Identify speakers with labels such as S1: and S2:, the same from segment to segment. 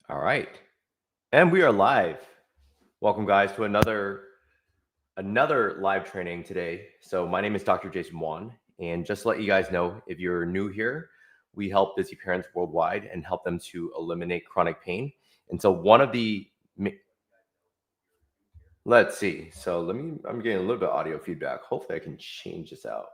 S1: All right. And we are live. Welcome guys to another live training today. So my name is Dr. Jason Wan, and just to let you guys know, if you're new here, we help busy parents worldwide and help them to eliminate chronic pain. And so let's see. So I'm getting a little bit of audio feedback. Hopefully I can change this out.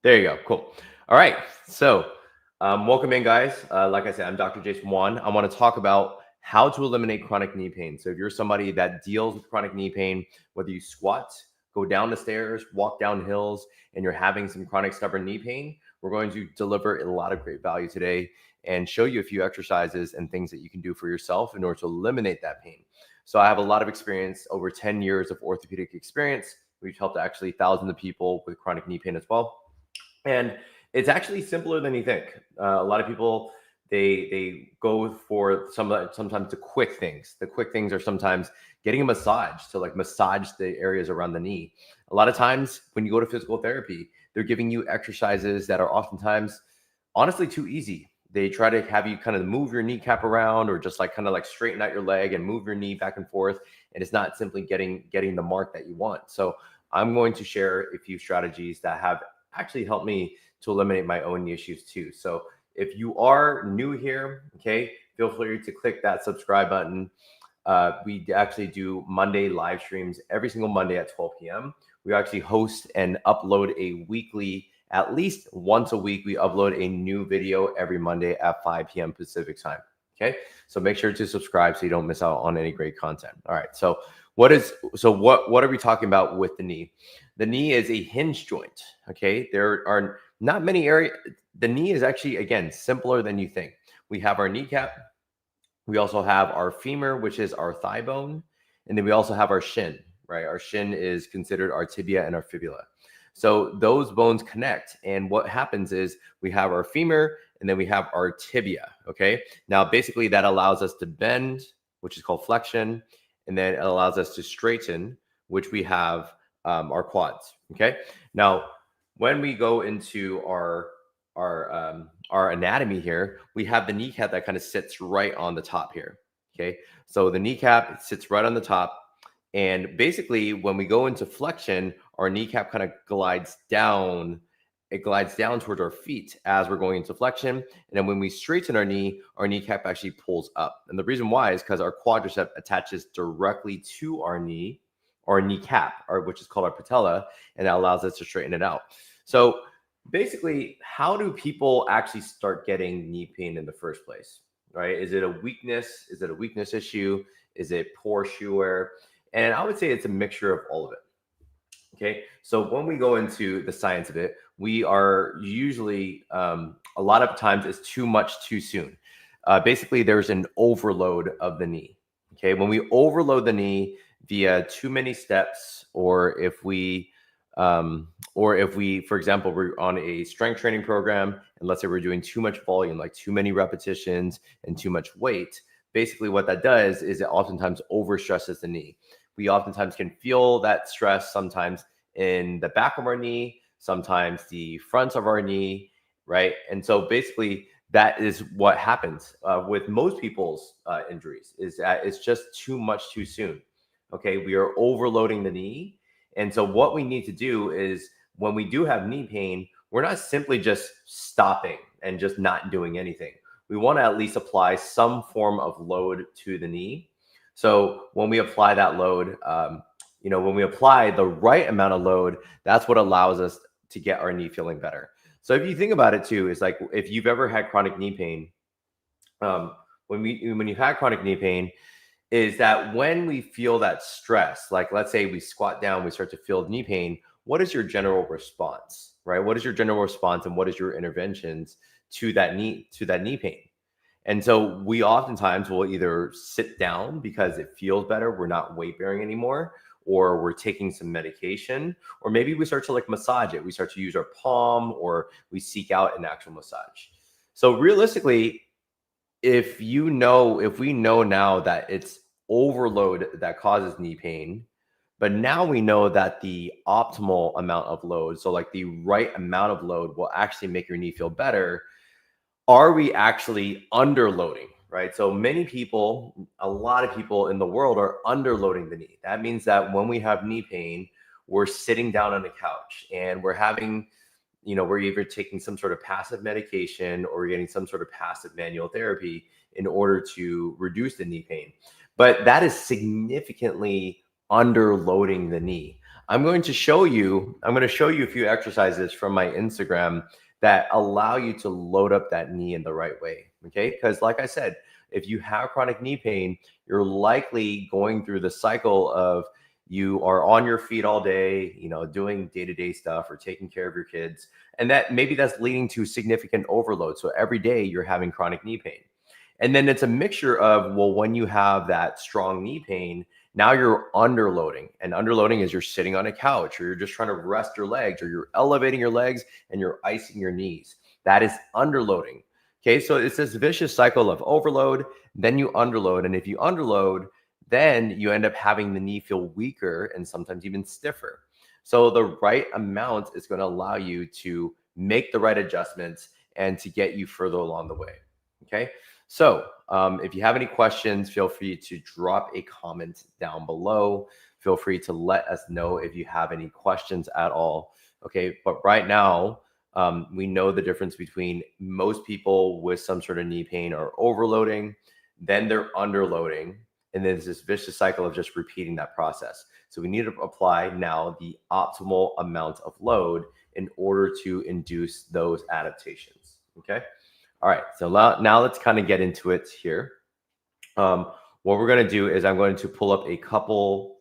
S1: There you go. Cool. All right. So, welcome in, guys. Like I said, I'm Dr. Jason Wan. I want to talk about how to eliminate chronic knee pain. So, if you're somebody that deals with chronic knee pain, whether you squat, go down the stairs, walk down hills, and you're having some chronic stubborn knee pain, we're going to deliver a lot of great value today and show you a few exercises and things that you can do for yourself in order to eliminate that pain. So, I have a lot of experience, over 10 years of orthopedic experience. We've helped actually thousands of people with chronic knee pain as well. And it's actually simpler than you think. A lot of people they go for sometimes the quick things. The quick things are sometimes getting a massage to like massage the areas around the knee. A lot of times when you go to physical therapy, they're giving you exercises that are oftentimes honestly too easy. They try to have you kind of move your kneecap around or just like kind of like straighten out your leg and move your knee back and forth. And it's not simply getting the mark that you want. So I'm going to share a few strategies that have actually helped me to eliminate my own issues too. So if you are new here, okay, feel free to click that subscribe button. We actually do Monday live streams every single Monday at 12 p.m. We actually host and upload a weekly, at least once a week, we upload a new video every Monday at 5 p.m. Pacific time. Okay, so make sure to subscribe so you don't miss out on any great content. All right, so what are we talking about with the knee? The knee is a hinge joint. Okay, there are not many areas. The knee is actually, again, simpler than you think. We have our kneecap. We also have our femur, which is our thigh bone. And then we also have our shin, right? Our shin is considered our tibia and our fibula. So those bones connect. And what happens is we have our femur and then we have our tibia. Okay. Now, basically, that allows us to bend, which is called flexion. And then it allows us to straighten, which we have our quads. Okay. Now, when we go into our anatomy here, we have the kneecap that kind of sits right on the top here. Okay. So the kneecap sits right on the top. And basically, when we go into flexion, our kneecap kind of glides down. It glides down towards our feet as we're going into flexion. And then when we straighten our knee, our kneecap actually pulls up. And the reason why is because our quadricep attaches directly to our knee or kneecap, which is called our patella, and that allows us to straighten it out. So basically, how do people actually start getting knee pain in the first place? Right? Is it a weakness? Is it a weakness issue? Is it poor shoe wear? And I would say it's a mixture of all of it. Okay. So when we go into the science of it, we are usually, a lot of times it's too much too soon. Basically, there's an overload of the knee. Okay. When we overload the knee via too many steps, or if we, for example, we're on a strength training program, and let's say we're doing too much volume, like too many repetitions and too much weight, basically what that does is it oftentimes overstresses the knee. We oftentimes can feel that stress sometimes in the back of our knee, sometimes the front of our knee, right? And so basically that is what happens with most people's injuries, is that it's just too much too soon. Okay, we are overloading the knee. And so what we need to do is when we do have knee pain, we're not simply just stopping and just not doing anything. We want to at least apply some form of load to the knee. So when we apply that load, when we apply the right amount of load, that's what allows us to get our knee feeling better. So if you think about it too, it's like if you've ever had chronic knee pain, when you've had chronic knee pain, is that when we feel that stress, like let's say we squat down, we start to feel knee pain, what is your general response, right? What is your general response and what is your interventions to that knee pain? And so we oftentimes will either sit down because it feels better, we're not weight bearing anymore, or we're taking some medication, or maybe we start to like massage it. We start to use our palm, or we seek out an actual massage. So realistically, if we know now that it's overload that causes knee pain, but now we know that the optimal amount of load, so like the right amount of load will actually make your knee feel better, are we actually underloading? right? So many people, a lot of people in the world are underloading the knee. That means that when we have knee pain, we're sitting down on the couch and we're having, we're either taking some sort of passive medication or we're getting some sort of passive manual therapy in order to reduce the knee pain. But that is significantly underloading the knee. I'm going to show you a few exercises from my Instagram that allow you to load up that knee in the right way. Okay. Because, like I said, if you have chronic knee pain, you're likely going through the cycle of you are on your feet all day, doing day-to-day stuff or taking care of your kids. And that maybe that's leading to significant overload. So every day you're having chronic knee pain. And then it's a mixture of, well, when you have that strong knee pain, now you're underloading. And underloading is you're sitting on a couch or you're just trying to rest your legs or you're elevating your legs and you're icing your knees. That is underloading. Okay, so it's this vicious cycle of overload, then you underload. And if you underload, then you end up having the knee feel weaker and sometimes even stiffer. So the right amount is going to allow you to make the right adjustments and to get you further along the way. Okay. So if you have any questions, feel free to drop a comment down below. Feel free to let us know if you have any questions at all. Okay. But right now, we know the difference between most people with some sort of knee pain are overloading, then they're underloading, and then there's this vicious cycle of just repeating that process. So we need to apply now the optimal amount of load in order to induce those adaptations. Okay. All right. So now let's kind of get into it here. What we're going to do is I'm going to pull up a couple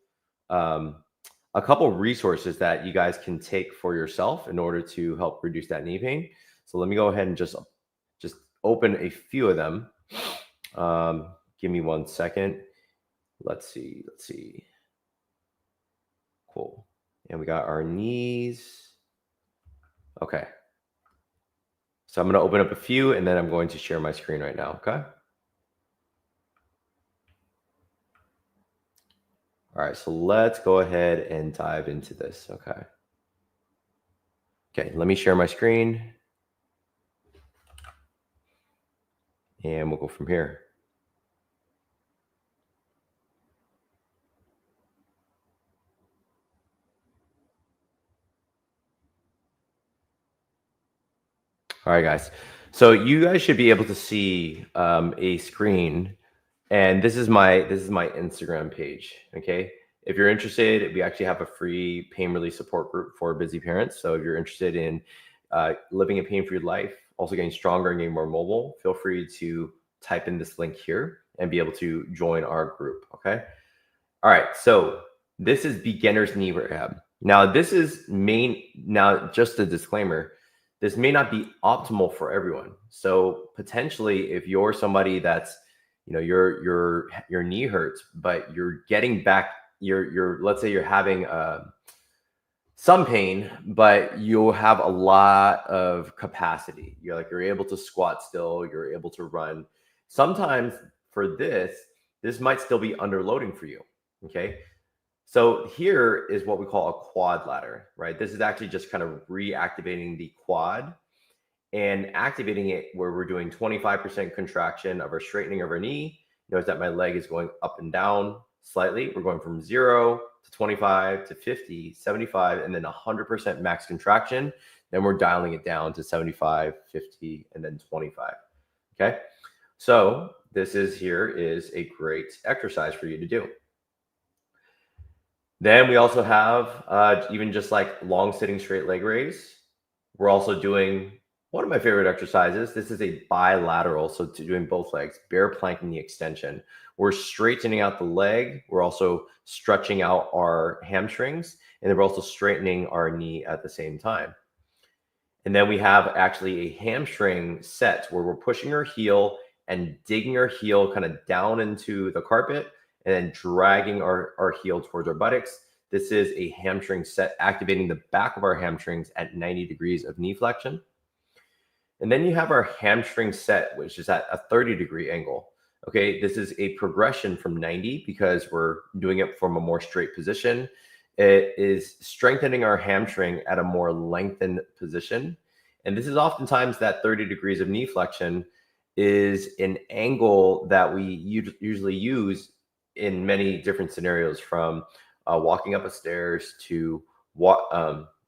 S1: resources that you guys can take for yourself in order to help reduce that knee pain. So let me go ahead and just open a few of them. Give me 1 second. Let's see. Cool. And we got our knees. Okay. So I'm going to open up a few and then I'm going to share my screen right now. Okay. All right. So let's go ahead and dive into this. Okay. Okay. Let me share my screen and we'll go from here. All right, guys. So you guys should be able to see a screen, and this is my Instagram page. Okay. If you're interested, we actually have a free pain relief support group for busy parents. So if you're interested in living a pain-free life, also getting stronger and getting more mobile, feel free to type in this link here and be able to join our group. Okay. All right. So this is beginner's knee rehab. Now, just a disclaimer, this may not be optimal for everyone. So potentially if you're somebody that's, your knee hurts, but you're getting back, let's say you're having some pain, but you have a lot of capacity. You're able to squat still, you're able to run. Sometimes for this might still be underloading for you. Okay. So here is what we call a quad ladder, right? This is actually just kind of reactivating the quad and activating it where we're doing 25% contraction of our straightening of our knee. Notice that my leg is going up and down slightly. We're going from 0 to 25 to 50, 75, and then 100% max contraction. Then we're dialing it down to 75, 50, and then 25. Okay. So this is a great exercise for you to do. Then we also have even just like long sitting straight leg raise. We're also doing one of my favorite exercises. This is a bilateral, so doing both legs, bear planking the extension. We're straightening out the leg. We're also stretching out our hamstrings, and then we're also straightening our knee at the same time. And then we have actually a hamstring set where we're pushing our heel and digging our heel kind of down into the carpet and then dragging our heel towards our buttocks. This is a hamstring set, activating the back of our hamstrings at 90 degrees of knee flexion. And then you have our hamstring set, which is at a 30-degree angle. Okay, this is a progression from 90 because we're doing it from a more straight position. It is strengthening our hamstring at a more lengthened position. And this is oftentimes that 30 degrees of knee flexion is an angle that we usually use in many different scenarios, from walking up a stairs to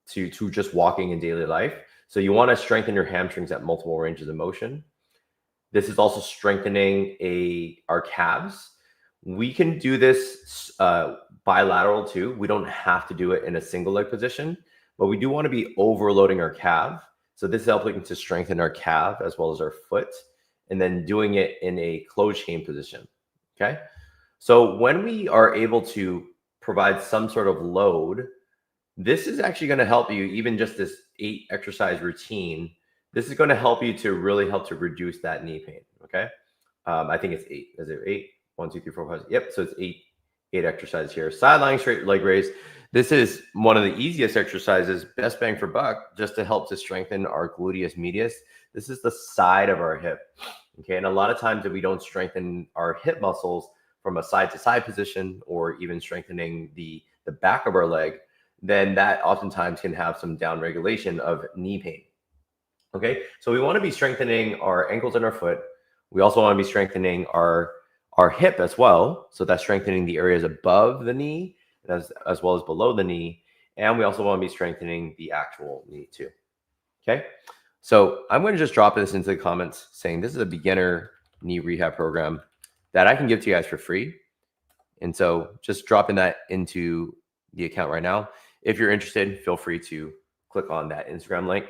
S1: to just walking in daily life. So you want to strengthen your hamstrings at multiple ranges of motion. This is also strengthening our calves. We can do this bilateral too. We don't have to do it in a single leg position, but we do want to be overloading our calf. So this is helping to strengthen our calf as well as our foot, and then doing it in a closed chain position. Okay. So when we are able to provide some sort of load, this is actually going to help you, even just this 8 exercise routine. This is going to help you to really help to reduce that knee pain. Okay. I think it's 8. Is it 8? 1, 2, 3, 4, 5. Yep. So it's 8 exercises here. Side lying straight leg raise. This is one of the easiest exercises, best bang for buck, just to help to strengthen our gluteus medius. This is the side of our hip. Okay. And a lot of times if we don't strengthen our hip muscles from a side to side position, or even strengthening the back of our leg, then that oftentimes can have some down regulation of knee pain. Okay. So we want to be strengthening our ankles and our foot. We also want to be strengthening our hip as well. So that's strengthening the areas above the knee as well as below the knee. And we also want to be strengthening the actual knee too. Okay. So I'm going to just drop this into the comments saying this is a beginner knee rehab program that I can give to you guys for free. And so just dropping that into the account right now. If you're interested, feel free to click on that Instagram link,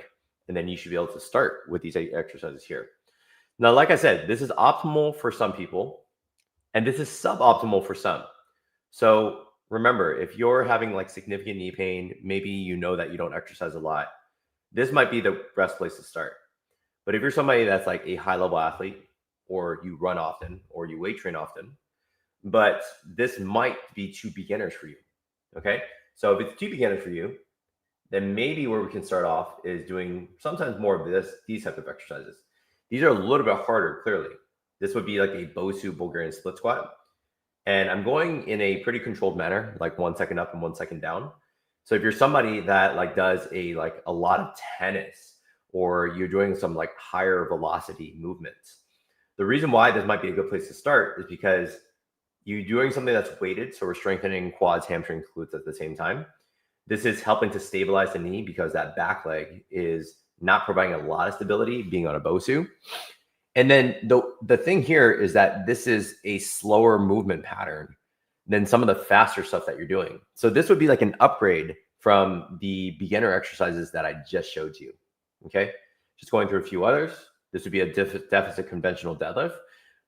S1: and then you should be able to start with these 8 exercises here. Now, like I said, this is optimal for some people, and this is suboptimal for some. So remember, if you're having like significant knee pain, maybe you know that you don't exercise a lot, this might be the best place to start. But if you're somebody that's like a high-level athlete, or you run often, or you weight train often, but this might be too beginners for you. Okay. So if it's too beginner for you, then maybe where we can start off is doing sometimes more of these types of exercises. These are a little bit harder, clearly. This would be like a Bosu Bulgarian split squat. And I'm going in a pretty controlled manner, like 1 second up and 1 second down. So if you're somebody that like does a lot of tennis, or you're doing some like higher velocity movements, the reason why this might be a good place to start is because you're doing something that's weighted. So we're strengthening quads, hamstrings, glutes at the same time. This is helping to stabilize the knee because that back leg is not providing a lot of stability being on a Bosu. And then the thing here is that this is a slower movement pattern than some of the faster stuff that you're doing. So this would be like an upgrade from the beginner exercises that I just showed you. Okay. Just going through a few others. This would be a deficit conventional deadlift.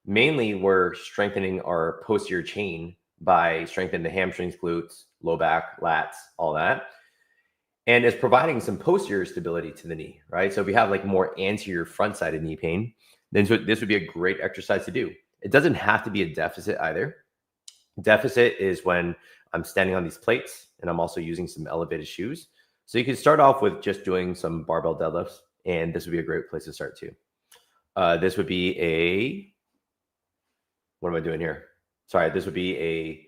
S1: Mainly, we're strengthening our posterior chain by strengthening the hamstrings, glutes, low back, lats, all that. And it's providing some posterior stability to the knee, right? So if we have like more anterior front-sided knee pain, then this would be a great exercise to do. It doesn't have to be a deficit either. Deficit is when I'm standing on these plates and I'm also using some elevated shoes. So you can start off with just doing some barbell deadlifts, and this would be a great place to start too. This would be what am I doing here? Sorry, this would be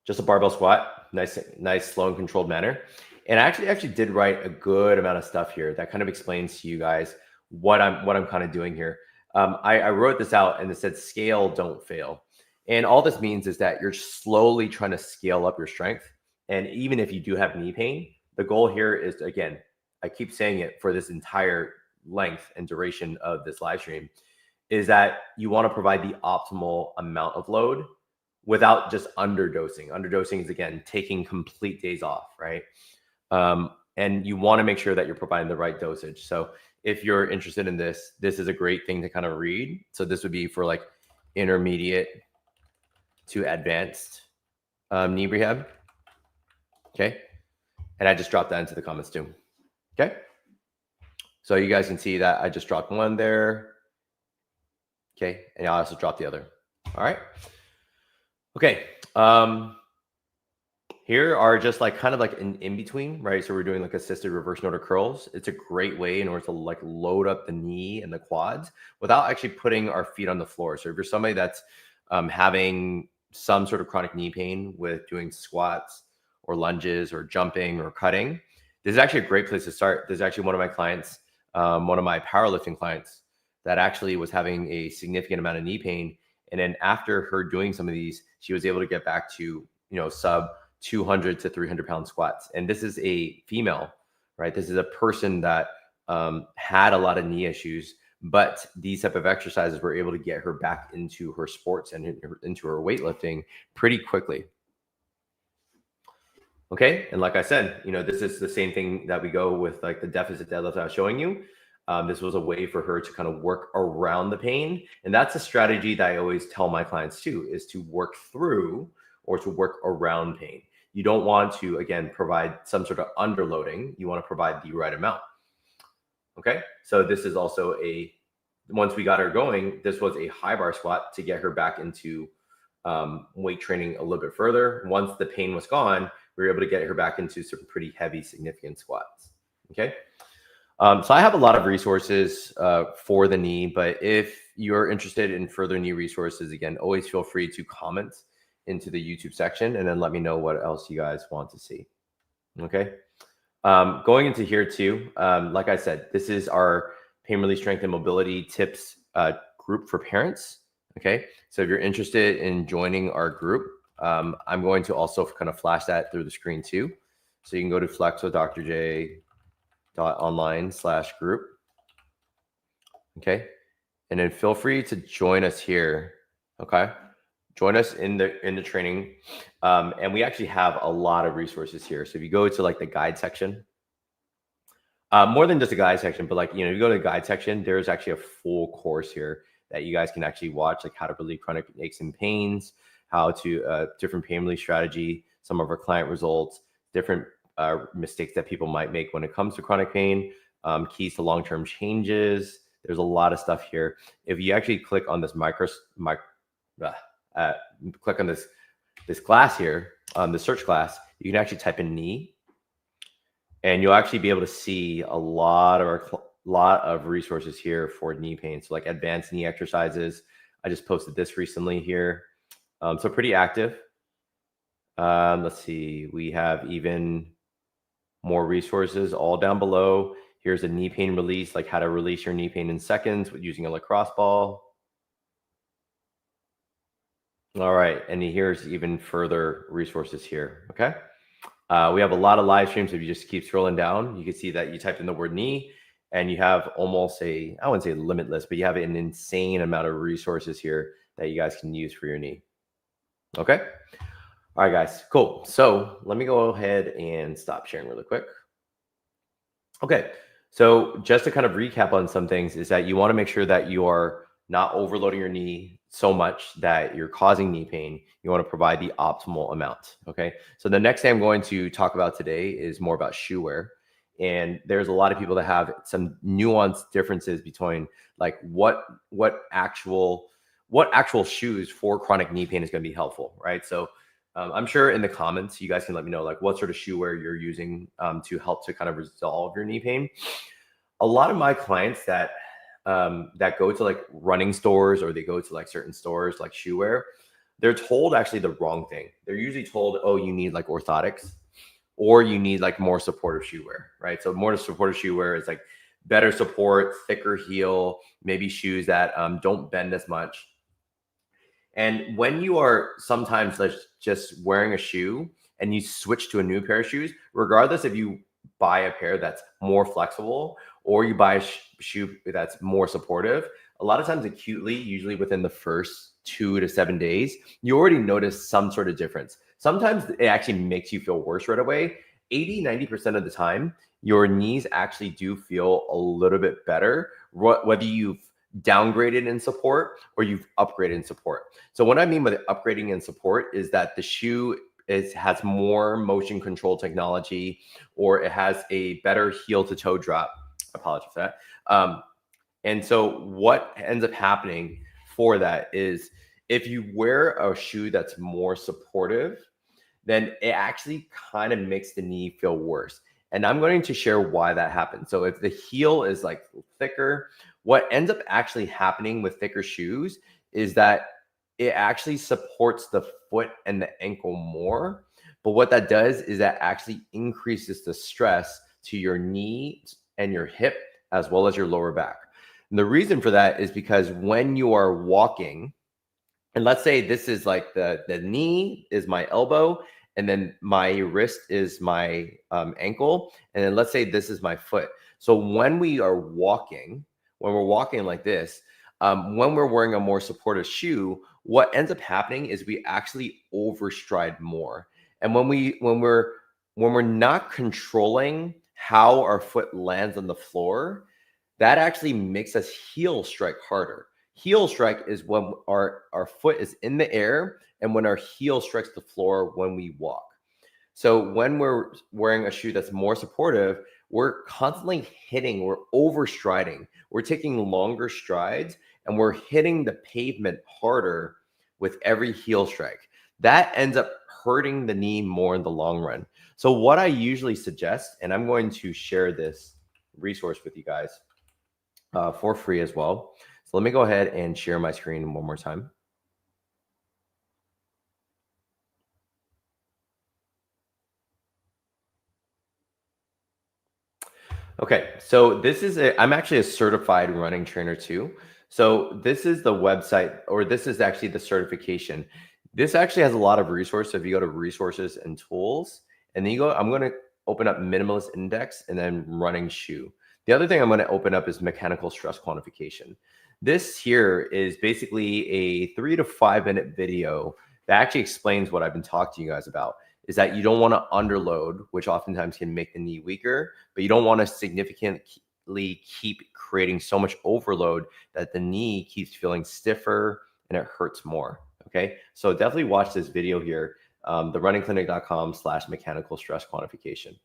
S1: just a barbell squat, nice, slow and controlled manner. And I actually did write a good amount of stuff here that kind of explains to you guys what I'm kind of doing here. I wrote this out, and it said scale, don't fail. And all this means is that you're slowly trying to scale up your strength. And even if you do have knee pain, the goal here is, again, I keep saying it for this entire length and duration of this live stream, is that you want to provide the optimal amount of load without just underdosing. Underdosing is, again, taking complete days off, right? And you want to make sure that you're providing the right dosage. So if you're interested in this, this is a great thing to kind of read. So this would be for like intermediate to advanced knee rehab. Okay. And I just dropped that into the comments too. Okay. So you guys can see that I just dropped one there. Okay. And I also dropped the other. All right. Okay. Here are just like kind of like an in-between, right? So we're doing like assisted reverse noter curls. It's a great way in order to like load up the knee and the quads without actually putting our feet on the floor. So if you're somebody that's having some sort of chronic knee pain with doing squats or lunges or jumping or cutting, this is actually a great place to start. This is actually one of my clients, one of my powerlifting clients. that actually was having a significant amount of knee pain. And then after her doing some of these, she was able to get back to, sub 200 to 300 pound squats. And this is a female, right? This is a person that had a lot of knee issues, but these type of exercises were able to get her back into her sports and into her weightlifting pretty quickly. Okay. And like I said, this is the same thing that we go with like the deficit deadlift I was showing you. This was a way for her to kind of work around the pain. And that's a strategy that I always tell my clients too, is to work through or to work around pain. You don't want to, again, provide some sort of underloading. You want to provide the right amount. Okay. So this is also once we got her going, this was a high bar squat to get her back into weight training a little bit further. Once the pain was gone, we were able to get her back into some pretty heavy, significant squats. Okay. So I have a lot of resources for the knee, but if you're interested in further knee resources, again, always feel free to comment into the YouTube section and then let me know what else you guys want to see. Okay. Going into here too, like I said, this is our pain relief, strength, and mobility tips group for parents. Okay. So if you're interested in joining our group, I'm going to also kind of flash that through the screen too. So you can go to flexwithdrj.online/group. Okay. And then feel free to join us here. Okay. Join us in the training. And we actually have a lot of resources here. So if you go to like the guide section, more than just a guide section, but like, you go to the guide section, there's actually a full course here that you guys can actually watch, like how to relieve chronic aches and pains, how to different pain relief strategy, some of our client results, different mistakes that people might make when it comes to chronic pain, keys to long-term changes. There's a lot of stuff here. If you actually click on this click on this class here, the search class, you can actually type in knee, and you'll actually be able to see a lot of resources here for knee pain. So like advanced knee exercises. I just posted this recently here. So pretty active. Let's see. We have even more resources all down below. Here's a knee pain release, like how to release your knee pain in seconds with using a lacrosse ball. All right. And here's even further resources here. Okay. We have a lot of live streams. If you just keep scrolling down, you can see that you typed in the word knee and you have almost I wouldn't say limitless, but you have an insane amount of resources here that you guys can use for your knee. Okay. All right, guys. Cool. So let me go ahead and stop sharing really quick. Okay. So just to kind of recap on some things is that you want to make sure that you are not overloading your knee so much that you're causing knee pain. You want to provide the optimal amount. Okay. So the next thing I'm going to talk about today is more about shoe wear. And there's a lot of people that have some nuanced differences between like what actual shoes for chronic knee pain is going to be helpful, right? So I'm sure in the comments, you guys can let me know like what sort of shoe wear you're using to help to kind of resolve your knee pain. A lot of my clients that go to like running stores or they go to like certain stores like shoe wear, they're told actually the wrong thing. They're usually told, oh, you need like orthotics or you need like more supportive shoe wear, right? So more supportive shoe wear is like better support, thicker heel, maybe shoes that don't bend as much. And when you are sometimes just wearing a shoe and you switch to a new pair of shoes, regardless if you buy a pair that's more flexible or you buy a shoe that's more supportive, a lot of times acutely, usually within the first 2 to 7 days, you already notice some sort of difference. Sometimes it actually makes you feel worse right away. 80-90% of the time, your knees actually do feel a little bit better, whether you've downgraded in support or you've upgraded in support. So what I mean by upgrading in support is that the shoe has more motion control technology, or it has a better heel to toe drop. Apologies for that. And so what ends up happening for that is if you wear a shoe that's more supportive, then it actually kind of makes the knee feel worse. And I'm going to share why that happens. So if the heel is like thicker, what ends up actually happening with thicker shoes is that it actually supports the foot and the ankle more. But what that does is that actually increases the stress to your knee and your hip, as well as your lower back. And the reason for that is because when you are walking, and let's say this is like the knee is my elbow, and then my wrist is my ankle, and then let's say this is my foot. So when we are walking, when we're walking like this, when we're wearing a more supportive shoe, what ends up happening is we actually overstride more. And when we're not controlling how our foot lands on the floor, that actually makes us heel strike harder. Heel strike is when our foot is in the air and when our heel strikes the floor when we walk. So when we're wearing a shoe that's more supportive, we're constantly hitting, we're overstriding, we're taking longer strides, and we're hitting the pavement harder with every heel strike. That ends up hurting the knee more in the long run. So what I usually suggest, and I'm going to share this resource with you guys for free as well. So let me go ahead and share my screen one more time. Okay, so I'm actually a certified running trainer too. So this is the website, or this is actually the certification. This actually has a lot of resources. So if you go to resources and tools, and then I'm going to open up minimalist index and then running shoe. The other thing I'm going to open up is mechanical stress quantification. This here is basically a 3 to 5 minute video that actually explains what I've been talking to you guys about. Is that you don't want to underload, which oftentimes can make the knee weaker, but you don't want to significantly keep creating so much overload that the knee keeps feeling stiffer and it hurts more. Okay, so definitely watch this video here, therunningclinic.com/mechanical stress quantification.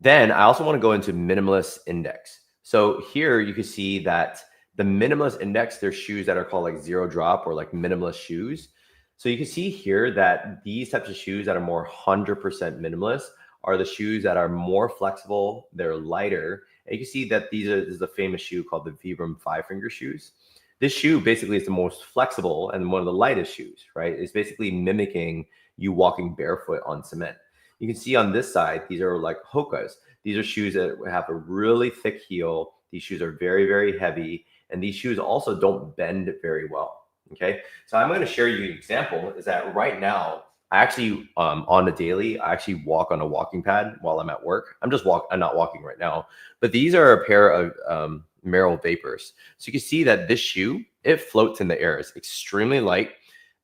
S1: Then I also want to go into minimalist index. So here you can see that the minimalist index, there's shoes that are called like zero drop or like minimalist shoes. So you can see here that these types of shoes that are more 100% minimalist are the shoes that are more flexible, they're lighter. And you can see that this is a famous shoe called the Vibram 5-finger shoes. This shoe basically is the most flexible and one of the lightest shoes, right? It's basically mimicking you walking barefoot on cement. You can see on this side, these are like Hokas. These are shoes that have a really thick heel. These shoes are very, very heavy. And these shoes also don't bend very well. Okay. So I'm going to share you an example is that right now, I actually, on a daily, I actually walk on a walking pad while I'm at work. I'm not walking right now, but these are a pair of Merrell Vapors. So you can see that this shoe, it floats in the air. It's extremely light.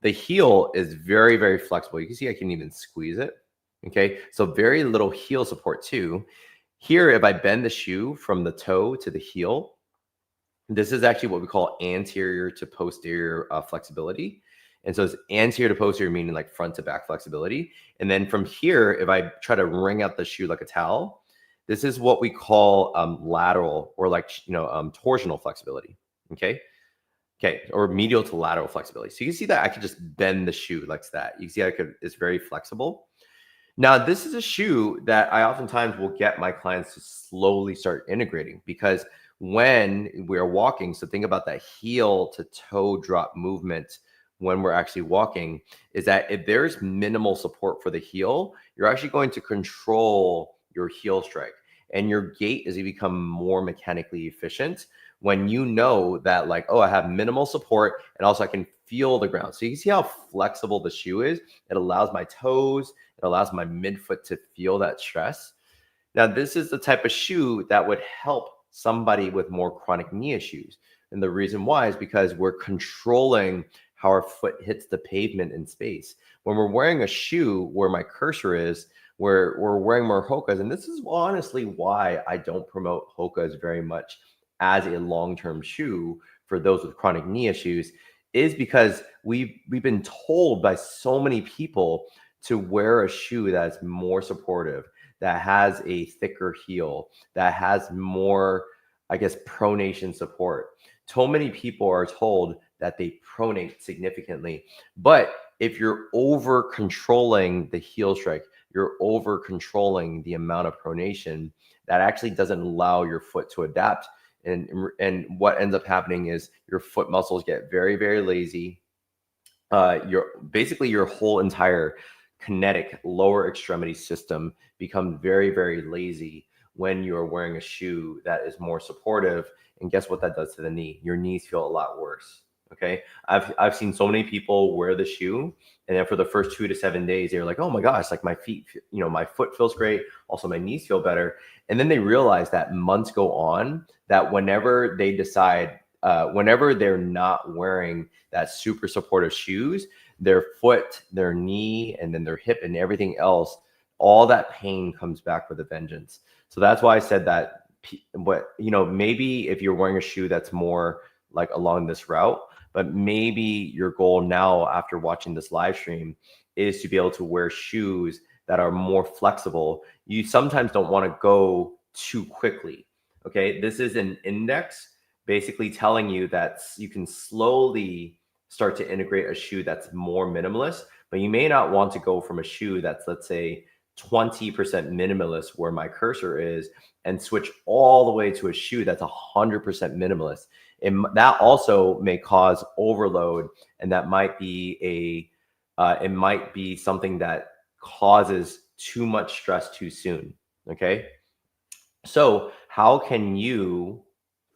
S1: The heel is very, very flexible. You can see I can even squeeze it. Okay, so very little heel support too. Here, if I bend the shoe from the toe to the heel, this is actually what we call anterior to posterior flexibility. And so it's anterior to posterior, meaning like front to back flexibility. And then from here, if I try to wring out the shoe like a towel, this is what we call lateral or like, torsional flexibility. Okay. Okay, or medial to lateral flexibility. So you can see that I could just bend the shoe like that. You can see it's very flexible. Now, this is a shoe that I oftentimes will get my clients to slowly start integrating because when we're walking, so think about that heel to toe drop movement when we're actually walking, is that if there's minimal support for the heel, you're actually going to control your heel strike and your gait is to become more mechanically efficient when you know that like, oh, I have minimal support and also I can feel the ground. So you can see how flexible the shoe is. It allows my toes, it allows my midfoot to feel that stress. Now, this is the type of shoe that would help somebody with more chronic knee issues. And the reason why is because we're controlling how our foot hits the pavement in space. When we're wearing a shoe where my cursor is, where we're wearing more Hokas, and this is honestly why I don't promote Hokas very much as a long-term shoe for those with chronic knee issues, is because we've been told by so many people to wear a shoe that's more supportive, that has a thicker heel, that has more, I guess, pronation support. So many people are told that they pronate significantly. But if you're over controlling the heel strike, you're over controlling the amount of pronation, that actually doesn't allow your foot to adapt. And what ends up happening is your foot muscles get very, very lazy. Your whole entire kinetic lower extremity system becomes very, very lazy when you're wearing a shoe that is more supportive And guess what that does to the knee? Your knees feel a lot worse. Okay. I've seen so many people wear the shoe, and then for the first 2 to 7 days, they're like, oh my gosh, like my feet, my foot feels great. Also, my knees feel better. And then they realize that months go on, that whenever they decide, whenever they're not wearing that super supportive shoes, their foot, their knee, and then their hip and everything else, all that pain comes back with a vengeance. So that's why I said that. But maybe if you're wearing a shoe that's more like along this route, but maybe your goal now after watching this live stream is to be able to wear shoes that are more flexible. You sometimes don't want to go too quickly. Okay, this is an index basically telling you that you can slowly start to integrate a shoe that's more minimalist, but you may not want to go from a shoe that's, let's say, 20% minimalist where my cursor is, and switch all the way to a shoe that's 100% minimalist. And that also may cause overload, and that might be it might be something that causes too much stress too soon. Okay, so how can you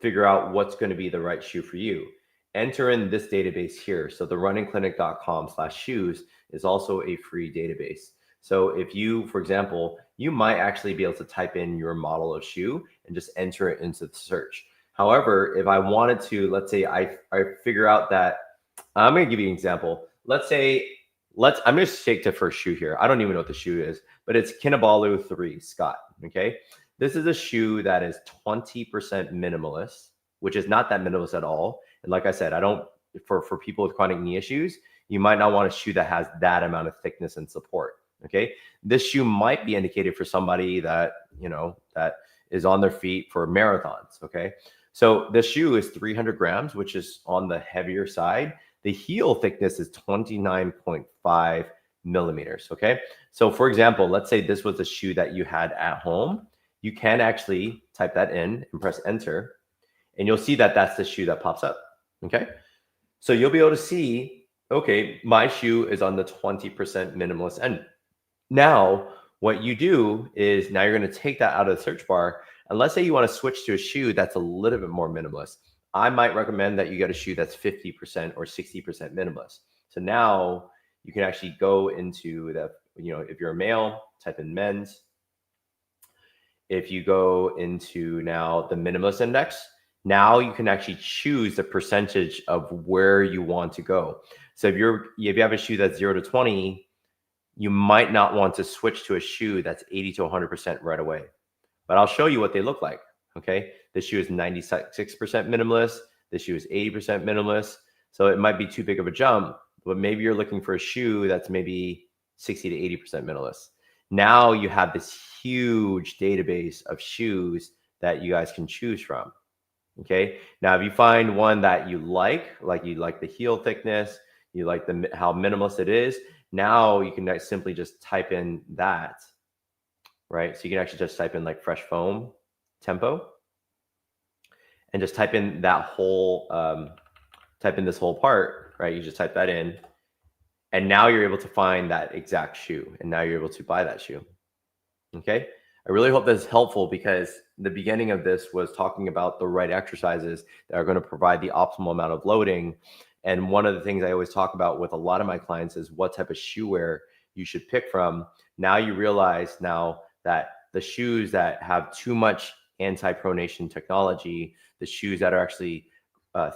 S1: figure out what's going to be the right shoe for you? Enter in this database here. So the runningclinic.com/shoes is also a free database. So if you, for example, you might actually be able to type in your model of shoe and just enter it into the search. However, if I wanted to, let's say I figure out that, I'm going to give you an example. Let's say, I'm going to take the first shoe here. I don't even know what the shoe is, but it's Kinabalu 3 Scott. Okay. This is a shoe that is 20% minimalist, which is not that minimalist at all. And like I said, for people with chronic knee issues, you might not want a shoe that has that amount of thickness and support. Okay. This shoe might be indicated for somebody that, that is on their feet for marathons. Okay. So the shoe is 300 grams, which is on the heavier side. The heel thickness is 29.5 millimeters. Okay. So for example, let's say this was a shoe that you had at home. You can actually type that in and press enter, and you'll see that that's the shoe that pops up. Okay. So you'll be able to see, okay, my shoe is on the 20% minimalist end. Now, what you do is now you're going to take that out of the search bar. And let's say you want to switch to a shoe that's a little bit more minimalist. I might recommend that you get a shoe that's 50% or 60% minimalist. So now you can actually go into the, if you're a male, type in men's. If you go into now the minimalist index, now you can actually choose the percentage of where you want to go. So if you have a shoe that's 0 to 20, you might not want to switch to a shoe that's 80 to 100% right away. But I'll show you what they look like. Okay. This shoe is 96% minimalist. This shoe is 80% minimalist. So it might be too big of a jump, but maybe you're looking for a shoe that's maybe 60 to 80% minimalist. Now you have this huge database of shoes that you guys can choose from. Okay. Now, if you find one that you like you like the heel thickness, you like how minimalist it is, now you can simply just type in that, right? So you can actually just type in like fresh foam tempo and just type in that whole, type in this whole part, right? You just type that in, and now you're able to find that exact shoe, and now you're able to buy that shoe. Okay. I really hope this is helpful, because the beginning of this was talking about the right exercises that are going to provide the optimal amount of loading. And one of the things I always talk about with a lot of my clients is what type of shoe wear you should pick from. Now you realize now that the shoes that have too much anti-pronation technology, the shoes that are actually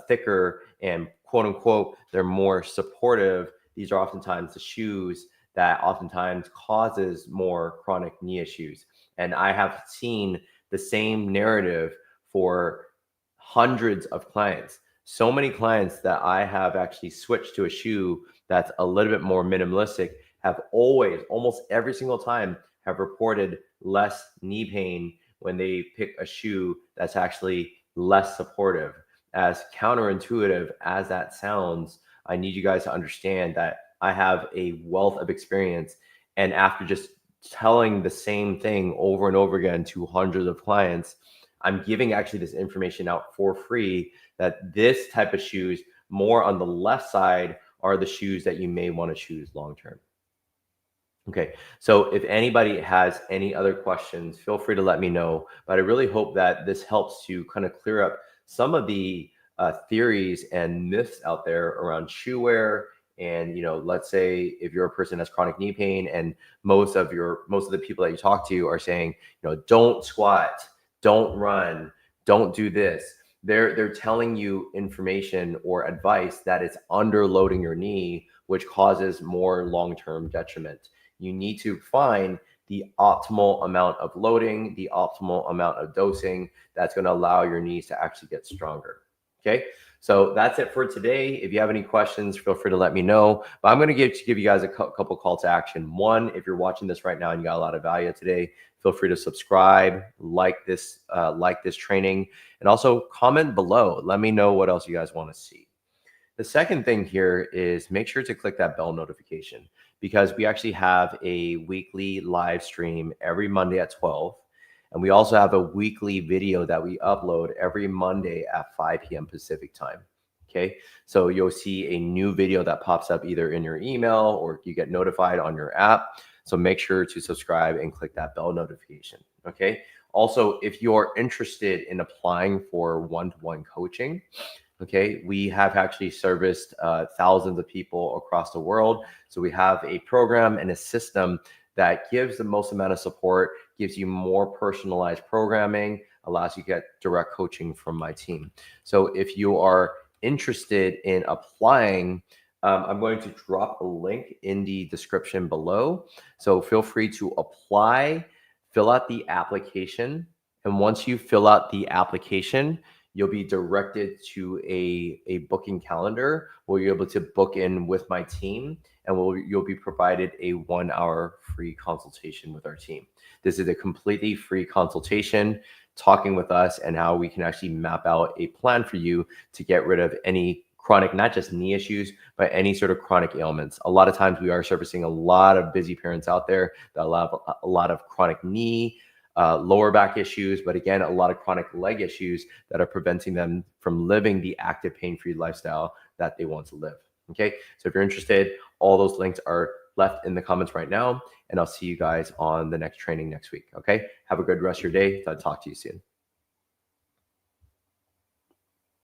S1: thicker and quote unquote, they're more supportive, these are oftentimes the shoes that oftentimes causes more chronic knee issues. And I have seen the same narrative for hundreds of clients. So many clients that I have actually switched to a shoe that's a little bit more minimalistic have almost every single time, have reported less knee pain when they pick a shoe that's actually less supportive. As counterintuitive as that sounds, I need you guys to understand that I have a wealth of experience. And after just telling the same thing over and over again to hundreds of clients, I'm giving actually this information out for free, that this type of shoes, more on the left side, are the shoes that you may want to choose long-term. Okay, so if anybody has any other questions, feel free to let me know. But I really hope that this helps to kind of clear up some of the theories and myths out there around shoe wear. And let's say if you're a person that has chronic knee pain, and most of the people that you talk to are saying, don't squat, don't run, don't do this. They're telling you information or advice that is underloading your knee, which causes more long-term detriment. You need to find the optimal amount of loading, the optimal amount of dosing that's going to allow your knees to actually get stronger. Okay, so that's it for today. If you have any questions, feel free to let me know. But I'm going to give you guys a couple call to action. One, if you're watching this right now and you got a lot of value today, feel free to subscribe, like this training, and also comment below. Let me know what else you guys want to see. The second thing here is make sure to click that bell notification, because we actually have a weekly live stream every Monday at 12. And we also have a weekly video that we upload every Monday at 5 p.m. Pacific time. Okay, so you'll see a new video that pops up either in your email or you get notified on your app. So make sure to subscribe and click that bell notification. Okay, also, if you're interested in applying for one-to-one coaching, okay, we have actually serviced thousands of people across the world. So we have a program and a system that gives the most amount of support, gives you more personalized programming, allows you to get direct coaching from my team. So if you are interested in applying, I'm going to drop a link in the description below. So feel free to apply, fill out the application. And once you fill out the application, you'll be directed to a booking calendar where you're able to book in with my team, and you'll be provided a 1-hour free consultation with our team. This is a completely free consultation, talking with us and how we can actually map out a plan for you to get rid of any chronic, not just knee issues, but any sort of chronic ailments. A lot of times we are servicing a lot of busy parents out there that have a lot of chronic knee, lower back issues, but again, a lot of chronic leg issues that are preventing them from living the active, pain-free lifestyle that they want to live. Okay, so if you're interested, all those links are left in the comments right now, and I'll see you guys on the next training next week. Okay, have a good rest of your day. I'll talk to you soon.